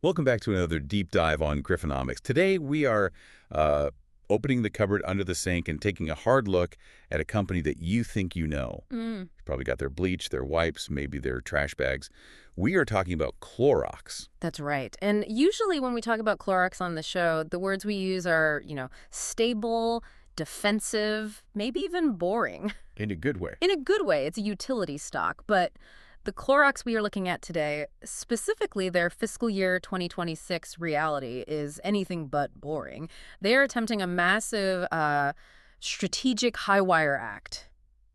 Welcome back to another deep dive on Griffonomics. Today we are opening the cupboard under the sink and taking a hard look at a company that you think you know. You probably got their bleach, their wipes, maybe their trash bags. We are talking about Clorox. That's right. And usually when we talk about Clorox on the show, the words we use are, stable, defensive, maybe even boring. In a good way. In a good way. It's a utility stock. But the Clorox we are looking at today, specifically their fiscal year 2026 reality, is anything but boring. They are attempting a massive strategic high-wire act.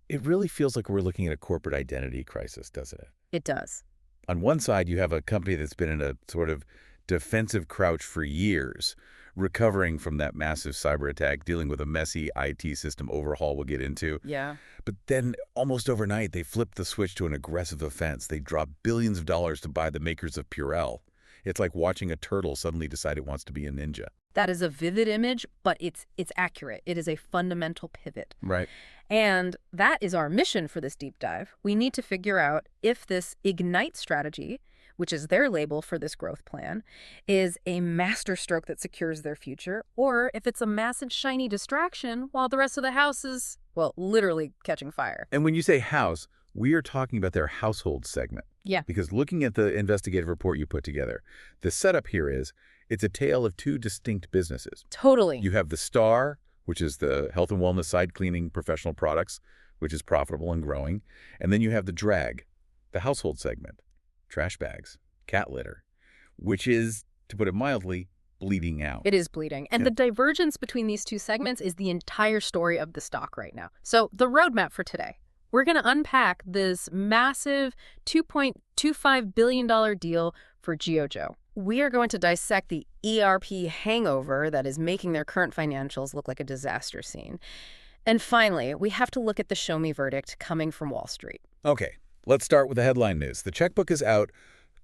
It really feels like we're looking at a corporate identity crisis, doesn't it? It does. On one side, you have a company that's been in a sort of defensive crouch for years, recovering from that massive cyber attack, dealing with a messy IT system overhaul we'll get into. Yeah. But then almost overnight, they flipped the switch to an aggressive offense. They dropped billions of dollars to buy the makers of Purell. It's like watching a turtle suddenly decide it wants to be a ninja. That is a vivid image, but it's accurate. It is a fundamental pivot. Right. And that is our mission for this deep dive. We need to figure out if this Ignite strategy, which is their label for this growth plan, is a masterstroke that secures their future, or if it's a massive shiny distraction while the rest of the house is, well, literally catching fire. And when you say house, we are talking about their household segment. Yeah. Because looking at the investigative report you put together, the setup here is it's a tale of two distinct businesses. Totally. You have the Star, which is the health and wellness side cleaning professional products, which is profitable and growing. And then you have the Drag, the household segment, trash bags, cat litter, which is, to put it mildly, bleeding out. It is bleeding. And the divergence between these two segments is the entire story of the stock right now. So the roadmap for today. We're going to unpack this massive $2.25 billion deal for GOJO. We are going to dissect the ERP hangover that is making their current financials look like a disaster scene. And finally, we have to look at the show me verdict coming from Wall Street. Okay, let's start with the headline news. The checkbook is out.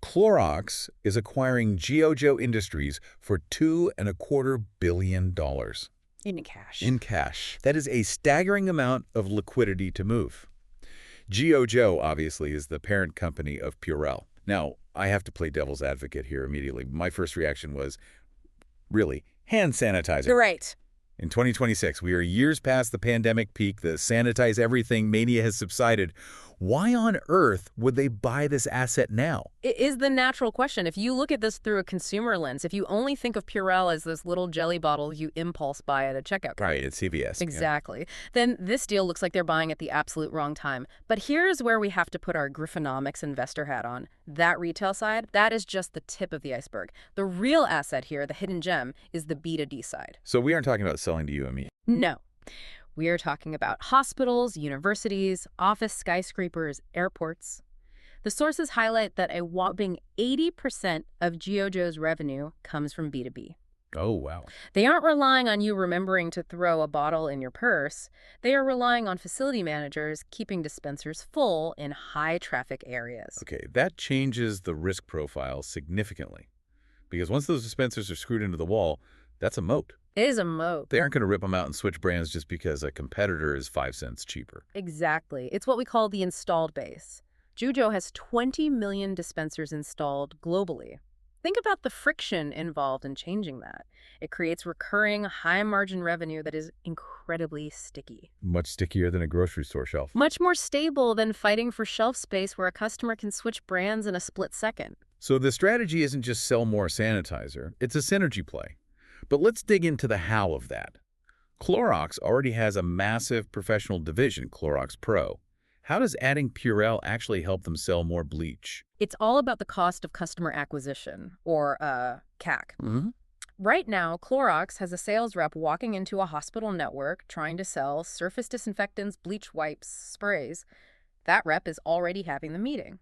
Clorox is acquiring GOJO Industries for $2.25 billion. In cash. In cash. That is a staggering amount of liquidity to move. GOJO, obviously, is the parent company of Purell. Now, I have to play devil's advocate here immediately. My first reaction was, really, hand sanitizer. Right. In 2026, we are years past the pandemic peak. The sanitize everything mania has subsided. Why on earth would they buy this asset now? It is the natural question. If you look at this through a consumer lens, if you only think of Purell as this little jelly bottle you impulse buy at a checkout counter. Right, at CVS. Exactly. Then this deal looks like they're buying at the absolute wrong time. But here's where we have to put our Griffonomics investor hat on. That retail side, that is just the tip of the iceberg. The real asset here, the hidden gem, is the B2D side. So we aren't talking about selling to you and me. No. We are talking about hospitals, universities, office skyscrapers, airports. The sources highlight that a whopping 80% of GOJO's revenue comes from B2B. Oh, wow. They aren't relying on you remembering to throw a bottle in your purse. They are relying on facility managers keeping dispensers full in high-traffic areas. Okay, that changes the risk profile significantly. Because once those dispensers are screwed into the wall, that's a moat. It is a moat. They aren't going to rip them out and switch brands just because a competitor is 5 cents cheaper. Exactly. It's what we call the installed base. GOJO has 20 million dispensers installed globally. Think about the friction involved in changing that. It creates recurring, high-margin revenue that is incredibly sticky. Much stickier than a grocery store shelf. Much more stable than fighting for shelf space where a customer can switch brands in a split second. So the strategy isn't just sell more sanitizer, it's a synergy play. But let's dig into the how of that. Clorox already has a massive professional division, Clorox Pro. How does adding Purell actually help them sell more bleach? It's all about the cost of customer acquisition, or CAC. Right now, Clorox has a sales rep walking into a hospital network trying to sell surface disinfectants, bleach wipes, sprays. That rep is already having the meeting.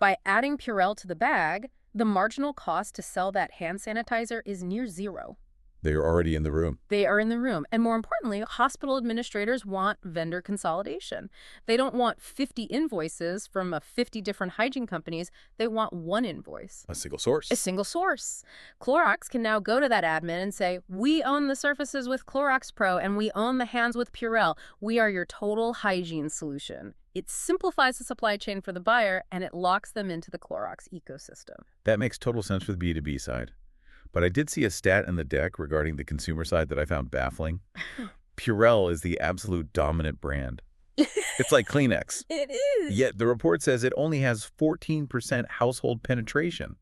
By adding Purell to the bag, the marginal cost to sell that hand sanitizer is near zero. They're already in the room. They are in the room. And more importantly, hospital administrators want vendor consolidation. They don't want 50 invoices from 50 different hygiene companies. They want one invoice. A single source. A single source. Clorox can now go to that admin and say, we own the surfaces with Clorox Pro and we own the hands with Purell. We are your total hygiene solution. It simplifies the supply chain for the buyer, and it locks them into the Clorox ecosystem. That makes total sense for the B2B side. But I did see a stat in the deck regarding the consumer side that I found baffling. Purell is the absolute dominant brand. It's like Kleenex. It is. Yet the report says it only has 14% household penetration.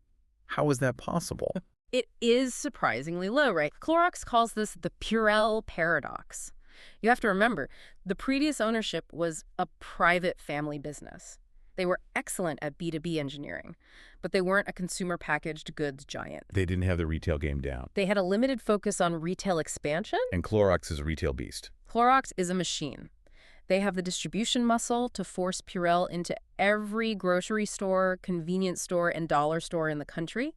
How is that possible? It is surprisingly low, right? Clorox calls this the Purell paradox. You have to remember, the previous ownership was a private family business. They were excellent at B2B engineering, but they weren't a consumer packaged goods giant. They didn't have the retail game down. They had a limited focus on retail expansion. And Clorox is a retail beast. Clorox is a machine. They have the distribution muscle to force Purell into every grocery store, convenience store, and dollar store in the country.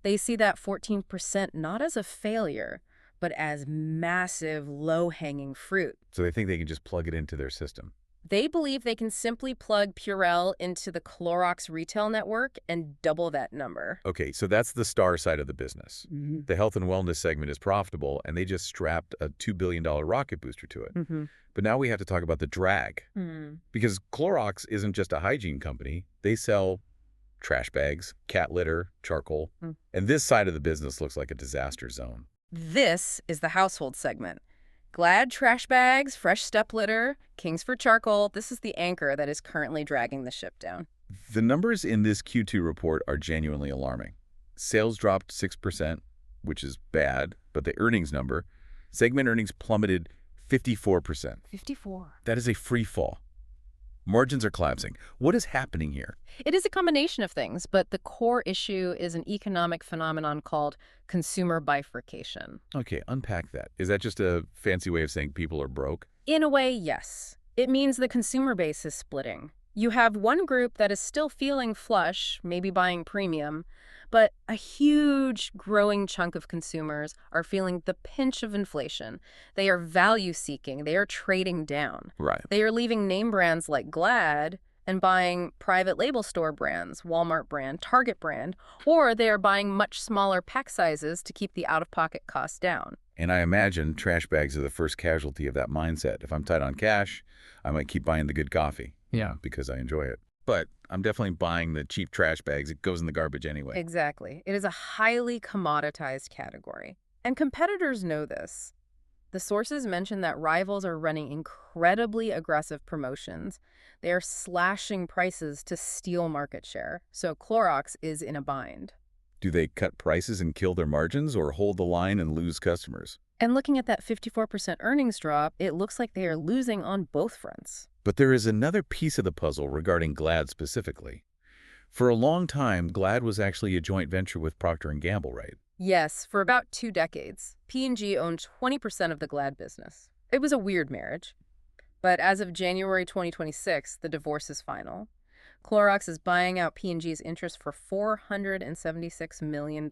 They see that 14% not as a failure, but as massive, low-hanging fruit. So they think they can just plug it into their system. They believe they can simply plug Purell into the Clorox retail network and double that number. Okay, so that's the star side of the business. The health and wellness segment is profitable, and they just strapped a $2 billion rocket booster to it. But now we have to talk about the drag. Because Clorox isn't just a hygiene company. They sell trash bags, cat litter, charcoal. And this side of the business looks like a disaster zone. This is the household segment. Glad trash bags, fresh step litter, Kingsford charcoal. This is the anchor that is currently dragging the ship down. The numbers in this Q2 report are genuinely alarming. Sales dropped 6%, which is bad, but the earnings number, segment earnings plummeted 54%. 54. That is a free fall. Margins are collapsing. What is happening here? It is a combination of things, but the core issue is an economic phenomenon called consumer bifurcation. Okay, unpack that. Is that just a fancy way of saying people are broke? In a way, yes. It means the consumer base is splitting. You have one group that is still feeling flush, maybe buying premium, but a huge growing chunk of consumers are feeling the pinch of inflation. They are value-seeking. They are trading down. Right. They are leaving name brands like Glad and buying private label store brands, Walmart brand, Target brand, or they are buying much smaller pack sizes to keep the out-of-pocket costs down. And I imagine trash bags are the first casualty of that mindset. If I'm tight on cash, I might keep buying the good coffee. Yeah. Because I enjoy it. But I'm definitely buying the cheap trash bags. It goes in the garbage anyway. Exactly. It is a highly commoditized category. And competitors know this. The sources mention that rivals are running incredibly aggressive promotions. They are slashing prices to steal market share. So Clorox is in a bind. Do they cut prices and kill their margins or hold the line and lose customers? And looking at that 54% earnings drop, it looks like they are losing on both fronts. But there is another piece of the puzzle regarding Glad specifically. For a long time, Glad was actually a joint venture with Procter & Gamble, right? Yes, for about 2 decades. P&G owned 20% of the Glad business. It was a weird marriage. But as of January 2026, the divorce is final. Clorox is buying out P&G's interest for $476 million.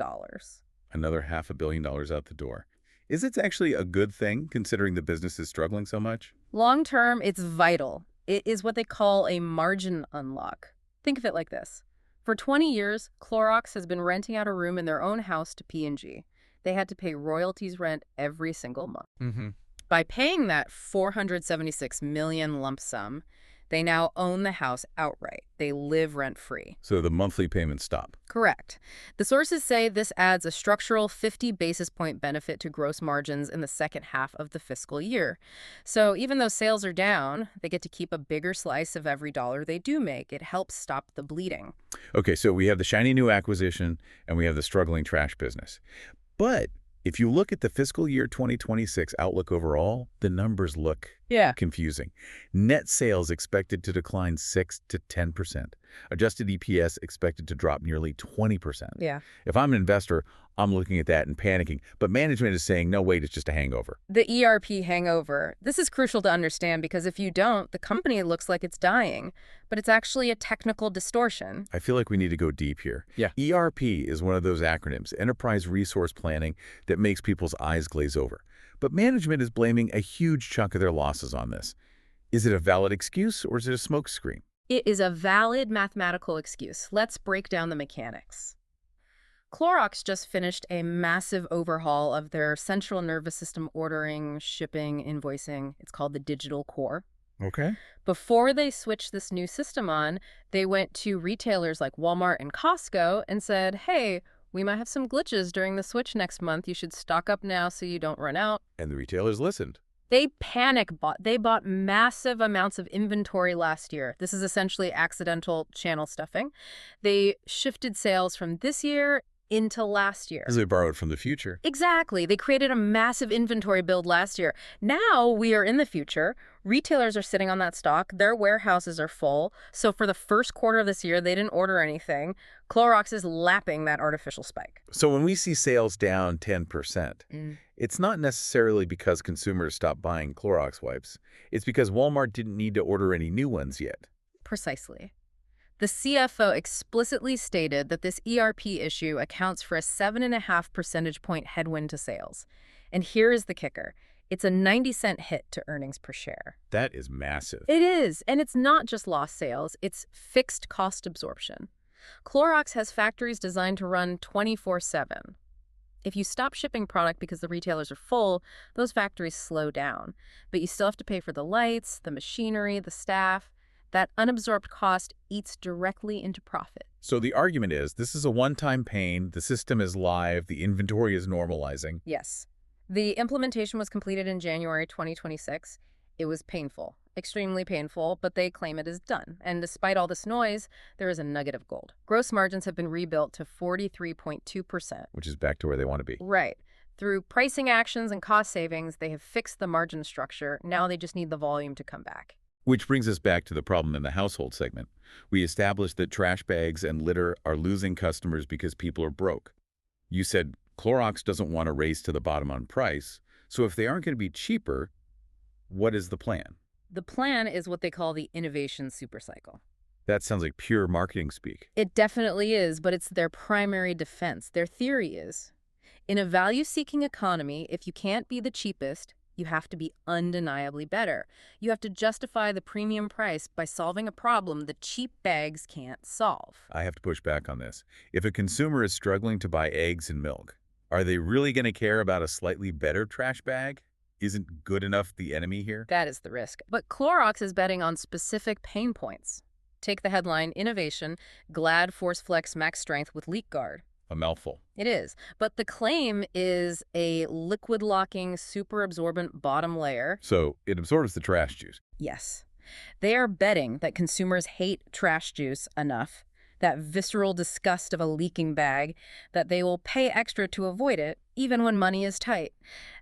Another $500 million out the door. Is it actually a good thing, considering the business is struggling so much? Long term, it's vital. It is what they call a margin unlock. Think of it like this. For 20 years, Clorox has been renting out a room in their own house to P&G. They had to pay royalties rent every single month. By paying that $476 million lump sum, they now own the house outright. They live rent-free. So the monthly payments stop. Correct. The sources say this adds a structural 50 basis point benefit to gross margins in the second half of the fiscal year. So even though sales are down, they get to keep a bigger slice of every dollar they do make. It helps stop the bleeding. Okay, so we have the shiny new acquisition and we have the struggling trash business. But if you look at the fiscal year 2026 outlook overall, the numbers look confusing. Net sales expected to decline 6 to 10%. Adjusted EPS expected to drop nearly 20%. Yeah. If I'm an investor, I'm looking at that and panicking. But management is saying, no, wait, it's just a hangover. The ERP hangover. This is crucial to understand because if you don't, the company looks like it's dying, but it's actually a technical distortion. I feel like we need to go deep here. Yeah. ERP is one of those acronyms, Enterprise Resource Planning, that makes people's eyes glaze over. But management is blaming a huge chunk of their losses on this. Is it a valid excuse or is it a smokescreen? It is a valid mathematical excuse. Let's break down the mechanics. Clorox just finished a massive overhaul of their central nervous system ordering, shipping, invoicing. It's called the digital core. Okay. Before they switched this new system on, they went to retailers like Walmart and Costco and said, hey, we might have some glitches during the switch next month. You should stock up now so you don't run out. And the retailers listened. They panic bought. They bought massive amounts of inventory last year. This is essentially accidental channel stuffing. They shifted sales from this year into last year. Because they borrowed from the future. Exactly. They created a massive inventory build last year. Now we are in the future. Retailers are sitting on that stock. Their warehouses are full. So for the first quarter of this year, they didn't order anything. Clorox is lapping that artificial spike. So when we see sales down 10%, it's not necessarily because consumers stopped buying Clorox wipes. It's because Walmart didn't need to order any new ones yet. Precisely. The CFO explicitly stated that this ERP issue accounts for a 7.5 percentage point headwind to sales. And here is the kicker. It's a 90-cent hit to earnings per share. That is massive. It is. And it's not just lost sales. It's fixed cost absorption. Clorox has factories designed to run 24/7. If you stop shipping product because the retailers are full, those factories slow down. But you still have to pay for the lights, the machinery, the staff. That unabsorbed cost eats directly into profit. So the argument is, this is a one-time pain, the system is live, the inventory is normalizing. Yes. The implementation was completed in January 2026. It was painful, extremely painful, but they claim it is done. And despite all this noise, there is a nugget of gold. Gross margins have been rebuilt to 43.2%. Which is back to where they want to be. Right. Through pricing actions and cost savings, they have fixed the margin structure. Now they just need the volume to come back. Which brings us back to the problem in the household segment. We established that trash bags and litter are losing customers because people are broke. You said Clorox doesn't want to race to the bottom on price, so if they aren't going to be cheaper, what is the plan? The plan is what they call the innovation supercycle. That sounds like pure marketing speak. It definitely is, but it's their primary defense. Their theory is, in a value-seeking economy, if you can't be the cheapest, you have to be undeniably better. You have to justify the premium price by solving a problem the cheap bags can't solve. I have to push back on this. If a consumer is struggling to buy eggs and milk, are they really going to care about a slightly better trash bag? Isn't good enough the enemy here? That is the risk. But Clorox is betting on specific pain points. Take the headline, Innovation, Glad Force Flex Max Strength with Leak Guard. A mouthful. It is. But the claim is a liquid-locking, super absorbent bottom layer. So it absorbs the trash juice. Yes. They are betting that consumers hate trash juice enough, that visceral disgust of a leaking bag, that they will pay extra to avoid it, even when money is tight.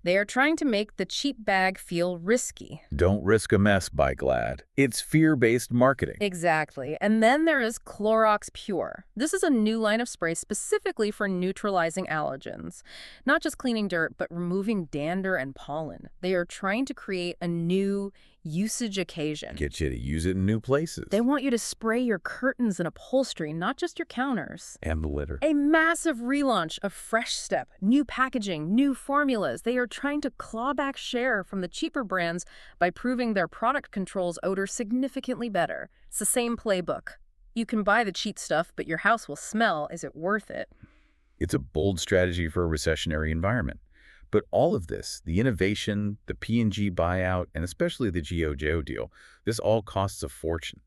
They are trying to make the cheap bag feel risky. Don't risk a mess, by Glad. It's fear-based marketing. Exactly. And then there is Clorox Pure. This is a new line of spray specifically for neutralizing allergens. Not just cleaning dirt, but removing dander and pollen. They are trying to create a new usage occasion. Get you to use it in new places. They want you to spray your curtains and upholstery, not just your counters. And the litter. A massive relaunch of Fresh Step, new packaging, new formulas. They are trying to claw back share from the cheaper brands by proving their product controls odor significantly better. It's the same playbook. You can buy the cheap stuff, but your house will smell. Is it worth it? It's a bold strategy for a recessionary environment. But all of this, the innovation, the P&G buyout, and especially the GOJO deal, this all costs a fortune.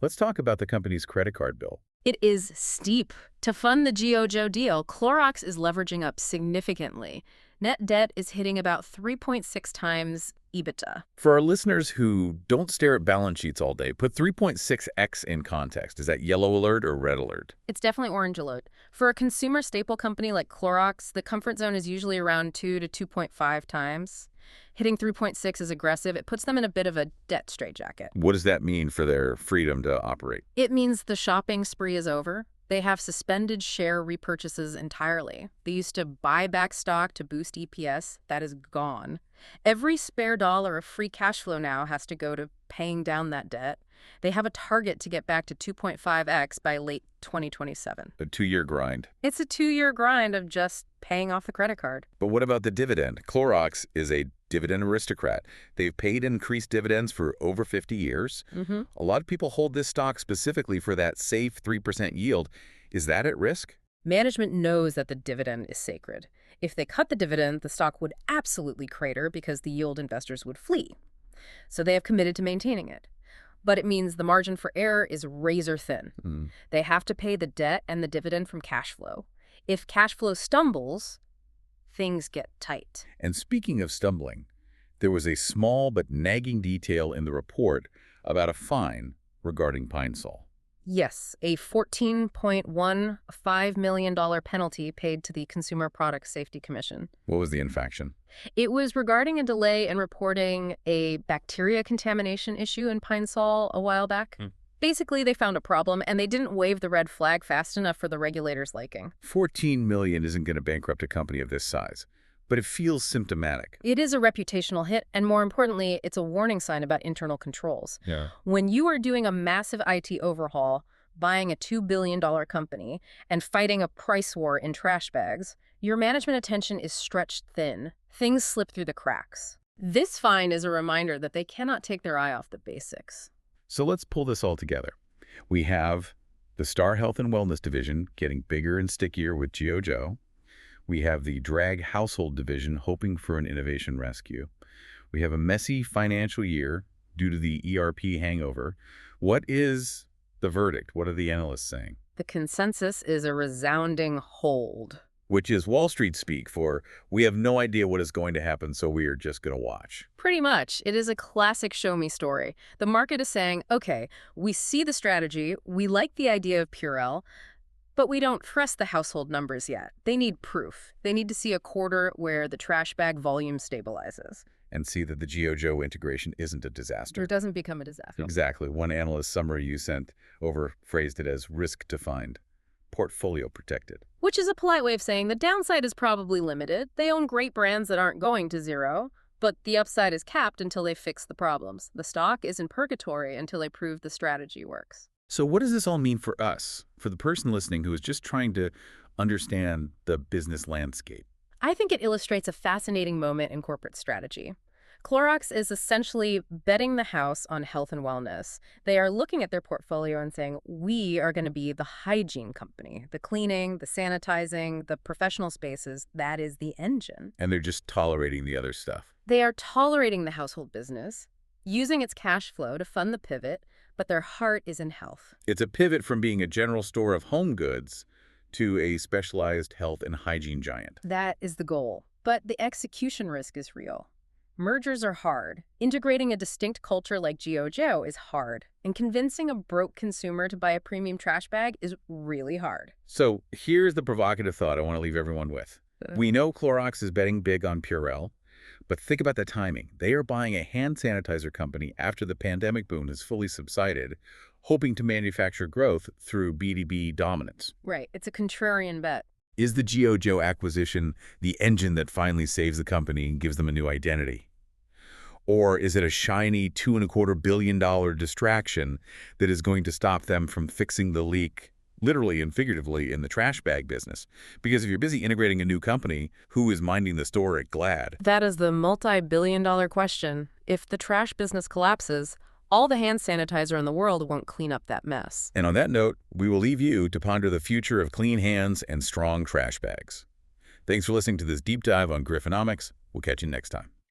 Let's talk about the company's credit card bill. It is steep. To fund the GOJO deal, Clorox is leveraging up significantly. Net debt is hitting about 3.6 times EBITDA. For our listeners who don't stare at balance sheets all day, put 3.6x in context. Is that yellow alert or red alert? It's definitely orange alert. For a consumer staple company like Clorox, the comfort zone is usually around 2 to 2.5 times. Hitting 3.6 is aggressive. It puts them in a bit of a debt straitjacket. What does that mean for their freedom to operate? It means the shopping spree is over. They have suspended share repurchases entirely. They used to buy back stock to boost EPS. That is gone. Every spare dollar of free cash flow now has to go to paying down that debt. They have a target to get back to 2.5x by late 2027. A 2-year grind. It's a 2-year grind of just paying off the credit card. But what about the dividend? Clorox is a dividend aristocrat. They've paid increased dividends for over 50 years. A lot of people hold this stock specifically for that safe 3% yield. Is that at risk? Management knows that the dividend is sacred. If they cut the dividend, the stock would absolutely crater because the yield investors would flee. So they have committed to maintaining it. But it means the margin for error is razor thin. They have to pay the debt and the dividend from cash flow. If cash flow stumbles, things get tight. And speaking of stumbling, there was a small but nagging detail in the report about a fine regarding Pine Sol. Yes, a $14.15 million penalty paid to the Consumer Product Safety Commission. What was the infraction? It was regarding a delay in reporting a bacteria contamination issue in Pine Sol a while back. Basically, they found a problem, and they didn't wave the red flag fast enough for the regulators' liking. $14 million isn't going to bankrupt a company of this size, but it feels symptomatic. It is a reputational hit, and more importantly, it's a warning sign about internal controls. Yeah. When you are doing a massive IT overhaul, buying a $2 billion company, and fighting a price war in trash bags, your management attention is stretched thin. Things slip through the cracks. This fine is a reminder that they cannot take their eye off the basics. So let's pull this all together. We have the Star Health and Wellness division getting bigger and stickier with GOJO. We have the Drag Household division hoping for an innovation rescue. We have a messy financial year due to the ERP hangover. What is the verdict? What are the analysts saying? The consensus is a resounding hold. Which is Wall Street speak for, we have no idea what is going to happen, so we are just going to watch. Pretty much. It is a classic show-me story. The market is saying, okay, we see the strategy, we like the idea of Purell, but we don't trust the household numbers yet. They need proof. They need to see a quarter where the trash bag volume stabilizes. And see that the GOJO integration isn't a disaster. It doesn't become a disaster. Exactly. One analyst summary you sent over phrased it as risk-defined, portfolio protected. Which is a polite way of saying the downside is probably limited. They own great brands that aren't going to zero, but the upside is capped until they fix the problems. The stock is in purgatory until they prove the strategy works. So what does this all mean for us, for the person listening who is just trying to understand the business landscape? I think it illustrates a fascinating moment in corporate strategy. Clorox is essentially betting the house on health and wellness. They are looking at their portfolio and saying, we are going to be the hygiene company. The cleaning, the sanitizing, the professional spaces, that is the engine. And they're just tolerating the other stuff. They are tolerating the household business, using its cash flow to fund the pivot, but their heart is in health. It's a pivot from being a general store of home goods to a specialized health and hygiene giant. That is the goal. But the execution risk is real. Mergers are hard. Integrating a distinct culture like GOJO is hard. And convincing a broke consumer to buy a premium trash bag is really hard. So here's the provocative thought I want to leave everyone with. We know Clorox is betting big on Purell, but think about the timing. They are buying a hand sanitizer company after the pandemic boom has fully subsided, hoping to manufacture growth through B2B dominance. Right. It's a contrarian bet. Is the GOJO acquisition the engine that finally saves the company and gives them a new identity? Or is it a shiny $2.25 billion distraction that is going to stop them from fixing the leak, literally and figuratively, in the trash bag business? Because if you're busy integrating a new company, who is minding the store at Glad? That is the multi-billion-dollar question. If the trash business collapses, all the hand sanitizer in the world won't clean up that mess. And on that note, we will leave you to ponder the future of clean hands and strong trash bags. Thanks for listening to this deep dive on Griffonomics. We'll catch you next time.